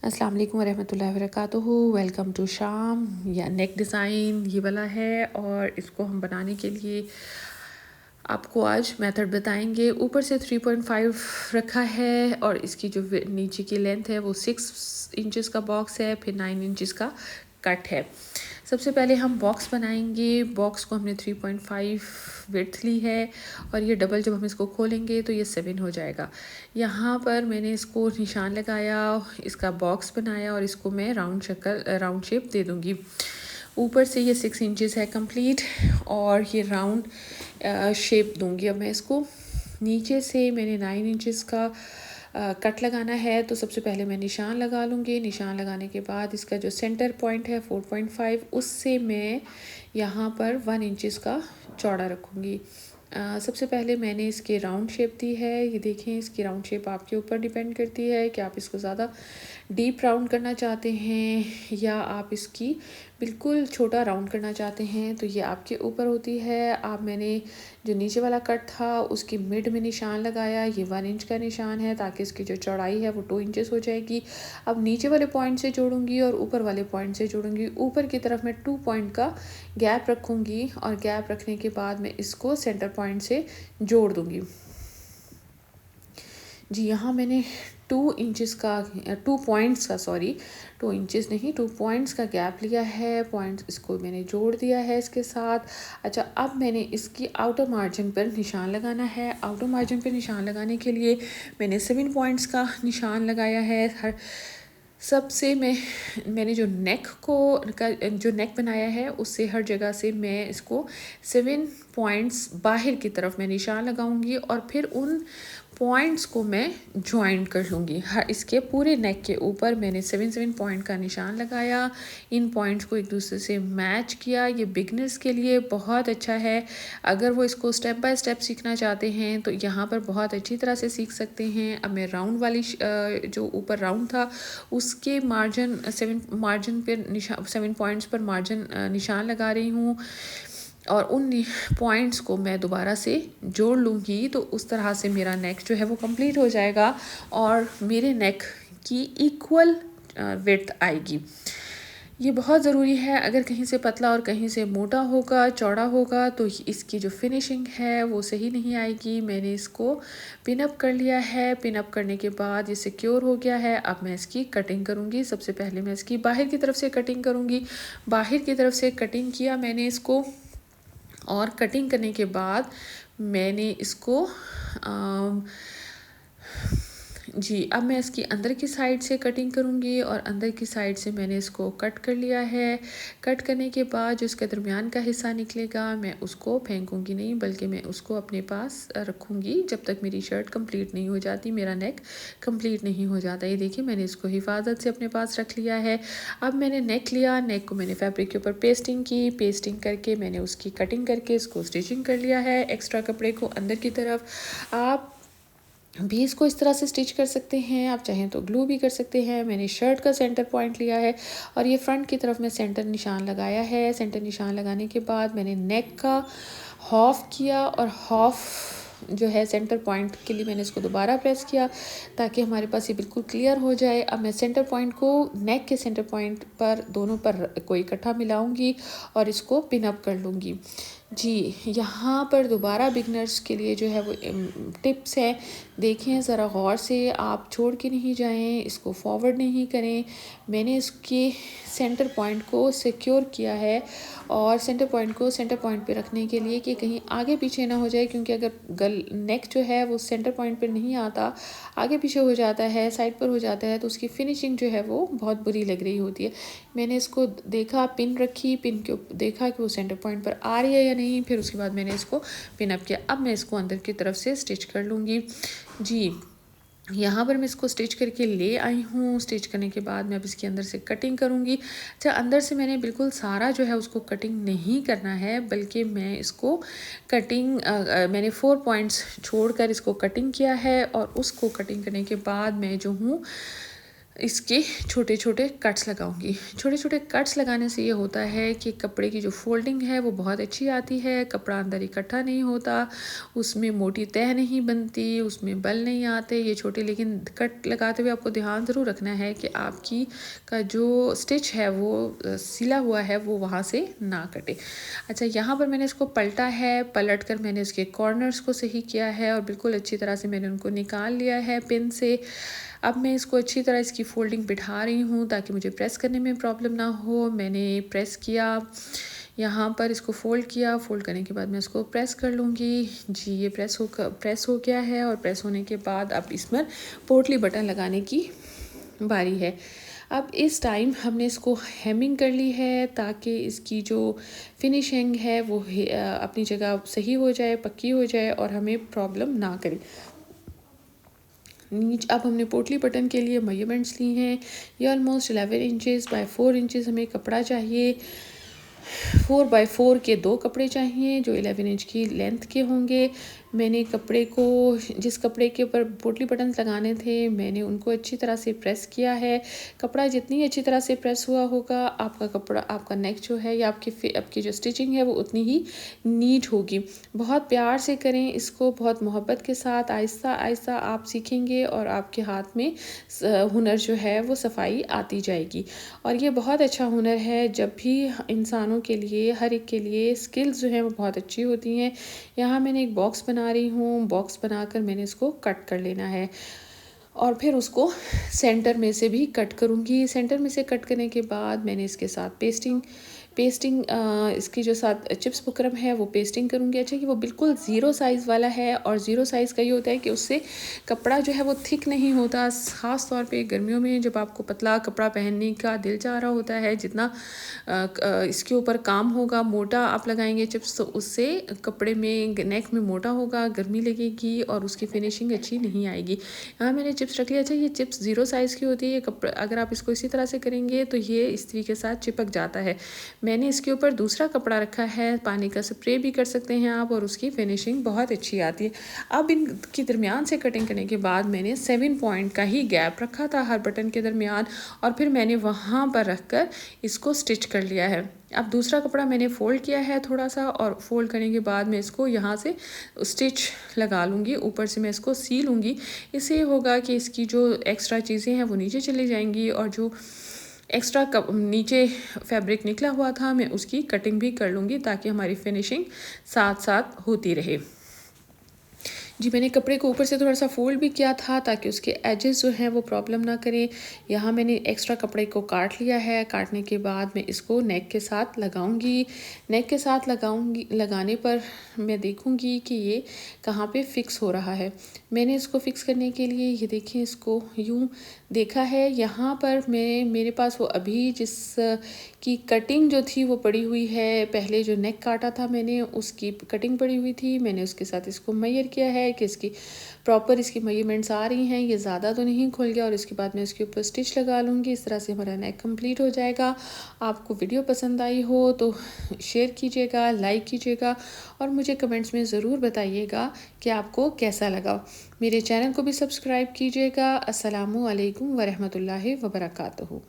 अस्सलाम वालेकुम वरहमतुल्लाहि वबरकातुहू। वेलकम टू शाम। या नेक डिज़ाइन ये वाला है और इसको हम बनाने के लिए आपको आज मेथड बताएंगे। ऊपर से 3.5 रखा है और इसकी जो नीचे की लेंथ है वो 6 इंचेस का बॉक्स है, फिर 9 इंचेस का कट है। सबसे पहले हम बॉक्स बनाएंगे। बॉक्स को हमने 3.5 विड्थ ली है और ये डबल जब हम इसको खोलेंगे तो ये 7 हो जाएगा। यहाँ पर मैंने इसको निशान लगाया, इसका बॉक्स बनाया और इसको मैं राउंड शेप दे दूँगी। ऊपर से ये 6 इंचेस है कंप्लीट और ये राउंड शेप दूँगी अब मैं इसको। नीचे से मैंने 9 इंचेस का कट लगाना है, तो सबसे पहले मैं निशान लगा लूँगी। निशान लगाने के बाद इसका जो सेंटर पॉइंट है 4.5, उससे मैं यहाँ पर 1 इंचेस का चौड़ा रखूँगी। सबसे पहले मैंने इसकी राउंड शेप दी है। ये देखें, इसकी राउंड शेप आपके ऊपर डिपेंड करती है कि आप इसको ज़्यादा डीप राउंड करना चाहते हैं या आप इसकी बिल्कुल छोटा राउंड करना चाहते हैं, तो ये आपके ऊपर होती है। आप मैंने जो नीचे वाला कट था उसकी मिड में निशान लगाया। ये 1 इंच का निशान है ताकि इसकी जो चौड़ाई है वो 2 इंचेस हो जाएगी। अब नीचे वाले पॉइंट से जोड़ूंगी और ऊपर वाले पॉइंट से जोड़ूंगी। ऊपर की तरफ मैं 2 पॉइंट का गैप रखूँगी और गैप रखने के बाद मैं इसको सेंटर पॉइंट से जोड़ दूँगी। जी, यहाँ मैंने 2 इंचेस का 2 पॉइंट्स का 2 इंचेस नहीं 2 पॉइंट्स का गैप लिया है। पॉइंट्स इसको मैंने जोड़ दिया है इसके साथ। अच्छा, अब मैंने इसकी आउटर मार्जिन पर निशान लगाना है। आउटर मार्जिन पर निशान लगाने के लिए मैंने 7 पॉइंट्स का निशान लगाया है। हर सबसे मैंने जो नेक बनाया है उससे हर जगह से मैं इसको 7 पॉइंट्स बाहर की तरफ मैं निशान लगाऊंगी और फिर उन पॉइंट्स को मैं ज्वाइंट कर लूँगी। हर इसके पूरे नेक के ऊपर मैंने 7 पॉइंट का निशान लगाया। इन पॉइंट्स को एक दूसरे से मैच किया। ये बिगनर्स के लिए बहुत अच्छा है। अगर वो इसको स्टेप बाय स्टेप सीखना चाहते हैं तो यहाँ पर बहुत अच्छी तरह से सीख सकते हैं। अब मैं राउंड वाली जो ऊपर राउंड था उसके मार्जिन 7 पॉइंट्स पर मार्जिन निशान लगा रही हूँ और उन पॉइंट्स को मैं दोबारा से जोड़ लूँगी। तो उस तरह से मेरा नेक जो है वो कंप्लीट हो जाएगा और मेरे नेक की इक्वल विड्थ आएगी। ये बहुत ज़रूरी है। अगर कहीं से पतला और कहीं से मोटा होगा, चौड़ा होगा, तो इसकी जो फिनिशिंग है वो सही नहीं आएगी। मैंने इसको पिन अप कर लिया है। पिन अप करने के बाद ये सिक्योर हो गया है। अब मैं इसकी कटिंग करूँगी। सबसे पहले मैं इसकी बाहर की तरफ से कटिंग करूँगी। बाहर की तरफ से कटिंग किया मैंने इसको और कटिंग करने के बाद मैंने इसको जी, अब मैं इसकी अंदर की साइड से कटिंग करूँगी और अंदर की साइड से मैंने इसको कट कर लिया है। कट करने के बाद जो इसके दरमियान का हिस्सा निकलेगा मैं उसको फेंकूँगी नहीं, बल्कि मैं उसको अपने पास रखूँगी जब तक मेरी शर्ट कंप्लीट नहीं हो जाती, मेरा नेक कंप्लीट नहीं हो जाता। ये देखिए, मैंने इसको हिफाजत से अपने पास रख लिया है। अब मैंने नेक लिया। नेक को मैंने फैब्रिक के ऊपर पेस्टिंग की। पेस्टिंग करके मैंने उसकी कटिंग करके इसको स्टिचिंग कर लिया है। एक्स्ट्रा कपड़े को अंदर की तरफ आप भी इसको इस तरह से स्टिच कर सकते हैं। आप चाहें तो ग्लू भी कर सकते हैं। मैंने शर्ट का सेंटर पॉइंट लिया है और ये फ्रंट की तरफ मैं सेंटर निशान लगाया है। सेंटर निशान लगाने के बाद मैंने नेक का हाफ किया और हाफ जो है सेंटर पॉइंट के लिए मैंने इसको दोबारा प्रेस किया ताकि हमारे पास ये बिल्कुल क्लियर हो जाए। अब मैं सेंटर पॉइंट को नेक के सेंटर पॉइंट पर दोनों पर कोई इकट्ठा मिलाऊंगी और इसको पिन अप कर लूँगी। जी, यहाँ पर दोबारा बिगनर्स के लिए जो है वो टिप्स है, देखें ज़रा गौर से, आप छोड़ के नहीं जाएं, इसको फॉरवर्ड नहीं करें। मैंने इसके सेंटर पॉइंट को सिक्योर किया है और सेंटर पॉइंट पे रखने के लिए कि कहीं आगे पीछे ना हो जाए, क्योंकि अगर नेक जो है वो सेंटर पॉइंट पर नहीं आता, आगे पीछे हो जाता है, साइड पर हो जाता है, तो उसकी फिनिशिंग जो है वो बहुत बुरी लग रही होती है। मैंने इसको देखा, पिन रखी, पिन के देखा कि वो सेंटर पॉइंट पर आ रही है या नहीं, फिर उसके बाद मैंने इसको पिन अप किया। अब मैं इसको अंदर की तरफ से स्टिच कर लूँगी। जी, यहाँ पर मैं इसको स्टिच करके ले आई हूँ। स्टिच करने के बाद मैं अब इसके अंदर से कटिंग करूँगी। अच्छा, अंदर से मैंने बिल्कुल सारा जो है उसको कटिंग नहीं करना है, बल्कि मैं इसको कटिंग मैंने 4 पॉइंट्स छोड़कर इसको कटिंग किया है और उसको कटिंग करने के बाद मैं जो हूँ इसके छोटे छोटे कट्स लगाऊंगी। छोटे छोटे कट्स लगाने से ये होता है कि कपड़े की जो फोल्डिंग है वो बहुत अच्छी आती है, कपड़ा अंदर इकट्ठा नहीं होता, उसमें मोटी तह नहीं बनती, उसमें बल नहीं आते ये छोटे। लेकिन कट लगाते हुए आपको ध्यान ज़रूर रखना है कि आपकी का जो स्टिच है वो सिला हुआ है वो वहाँ से ना कटे। अच्छा, यहाँ पर मैंने इसको पलटा है, पलट कर मैंने इसके कॉर्नर्स को सही किया है और बिल्कुल अच्छी तरह से मैंने उनको निकाल लिया है पिन से। अब मैं इसको अच्छी तरह इसकी फोल्डिंग बिठा रही हूँ ताकि मुझे प्रेस करने में प्रॉब्लम ना हो। मैंने प्रेस किया, यहाँ पर इसको फ़ोल्ड किया, फ़ोल्ड करने के बाद मैं इसको प्रेस कर लूँगी। जी, ये प्रेस हो गया है और प्रेस होने के बाद अब इसमें पोटली बटन लगाने की बारी है। अब इस टाइम हमने इसको हेमिंग कर ली है ताकि इसकी जो फिनिशिंग है वो अपनी जगह सही हो जाए, पक्की हो जाए और हमें प्रॉब्लम ना करे। अब हमने पोटली बटन के लिए मेजरमेंट्स ली हैं। ये ऑलमोस्ट 11 इंचेस बाय 4 इंचेस हमें कपड़ा चाहिए। 4x4 के 2 कपड़े चाहिए जो 11 इंच की लेंथ के होंगे। मैंने कपड़े को, जिस कपड़े के ऊपर पोटली बटन्स लगाने थे, मैंने उनको अच्छी तरह से प्रेस किया है। कपड़ा जितनी अच्छी तरह से प्रेस हुआ होगा, आपका कपड़ा, आपका नेक जो है या आपकी जो स्टिचिंग है वो उतनी ही नीट होगी। बहुत प्यार से करें इसको, बहुत मोहब्बत के साथ, आहिस्ता आहिस्ता आप सीखेंगे और आपके हाथ में हुनर जो है वो सफाई आती जाएगी। और ये बहुत अच्छा हुनर है, जब भी इंसानों के लिए, हर एक के लिए स्किल्स जो हैं वो बहुत अच्छी होती हैं। यहाँ मैंने एक बॉक्स बना रही हूँ, बॉक्स बनाकर मैंने इसको कट कर लेना है और फिर उसको सेंटर में से भी कट करूँगी। सेंटर में से कट करने के बाद मैंने इसके साथ पेस्टिंग इसकी जो साथ चिप्स बुकरम है वो पेस्टिंग करूँगी। अच्छा, कि वो बिल्कुल ज़ीरो साइज़ वाला है और ज़ीरो साइज़ का ये होता है कि उससे कपड़ा जो है वो थिक नहीं होता। ख़ास तौर पे गर्मियों में जब आपको पतला कपड़ा पहनने का दिल चाह रहा होता है, जितना इसके ऊपर काम होगा, मोटा आप लगाएंगे चिप्स तो उससे कपड़े में, नेक में मोटा होगा, गर्मी लगेगी और उसकी फिनिशिंग अच्छी नहीं आएगी। यहाँ मैंने चिप्स रख लिया। अच्छा, ये चिप्स ज़ीरो साइज़ की होती है। ये कपड़ा अगर आप इसको इसी तरह से करेंगे तो ये इस्त्री के साथ चिपक जाता है। मैंने इसके ऊपर दूसरा कपड़ा रखा है, पानी का स्प्रे भी कर सकते हैं आप और उसकी फिनिशिंग बहुत अच्छी आती है। अब इनकी दरमियान से कटिंग करने के बाद मैंने 7 पॉइंट का ही गैप रखा था हर बटन के दरमियान और फिर मैंने वहाँ पर रख कर इसको स्टिच कर लिया है। अब दूसरा कपड़ा मैंने फ़ोल्ड किया है थोड़ा सा और फ़ोल्ड करने के बाद मैं इसको यहाँ से स्टिच लगा लूँगी, ऊपर से मैं इसको सी लूँगी। इससे होगा कि इसकी जो एक्स्ट्रा चीज़ें हैं वो नीचे चली जाएंगी और जो एक्स्ट्रा नीचे फैब्रिक निकला हुआ था मैं उसकी कटिंग भी कर लूँगी ताकि हमारी फिनिशिंग साथ साथ होती रहे। जी, मैंने कपड़े को ऊपर से थोड़ा सा फ़ोल्ड भी किया था ताकि उसके एजेस जो हैं वो प्रॉब्लम ना करें। यहाँ मैंने एक्स्ट्रा कपड़े को काट लिया है। काटने के बाद मैं इसको नेक के साथ लगाऊंगी। नेक के साथ लगाने पर मैं देखूंगी कि ये कहाँ पे फ़िक्स हो रहा है। मैंने इसको फ़िक्स करने के लिए ये देखें, इसको यूँ देखा है। यहाँ पर मेरे पास वो अभी जिस की कटिंग जो थी वो पड़ी हुई है, पहले जो नेक काटा था मैंने उसकी कटिंग पड़ी हुई थी। मैंने उसके साथ इसको मेजर किया है कि इसकी प्रॉपर इसकी मेजरमेंट्स आ रही हैं, ये ज़्यादा तो नहीं खुल गया और इसके बाद मैं इसके ऊपर स्टिच लगा लूँगी। इस तरह से हमारा नेक कंप्लीट हो जाएगा। आपको वीडियो पसंद आई हो तो शेयर कीजिएगा, लाइक कीजिएगा और मुझे कमेंट्स में ज़रूर बताइएगा कि आपको कैसा लगा। मेरे चैनल को भी सब्सक्राइब कीजिएगा। अस्सलामु अलैकुम वरहमतुल्लाहि वबरकातुहू।